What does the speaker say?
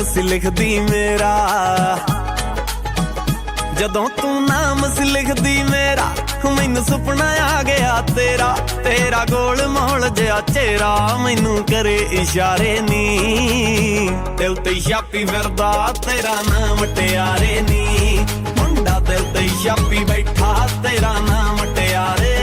ਸੀ ਲਿਖਦੀ ਮੇਰਾ, ਜਦੋਂ ਤੂੰ ਨਾਮ ਸੀ ਲਿਖਦੀ ਮੇਰਾ, ਮੈਨੂੰ ਸੁਪਨਾ ਆ ਗਿਆ ਤੇਰਾ। ਤੇਰਾ ਗੋਲ ਮੋਲ ਜਿਹਾ ਚਿਹਰਾ ਮੈਨੂੰ ਕਰੇ ਇਸ਼ਾਰੇ ਨੀ, ਦਿਲ ਤੇ ਛਾਪੀ ਫਿਰਦਾ ਤੇਰਾ ਨਾਮ ਮਟਿਆਰੇ ਨੀ। ਮੁੰਡਾ ਦਿਲ ਤੇ ਛਾਪੀ ਬੈਠਾ ਤੇਰਾ ਨਾਮ ਮਟਿਆਰੇ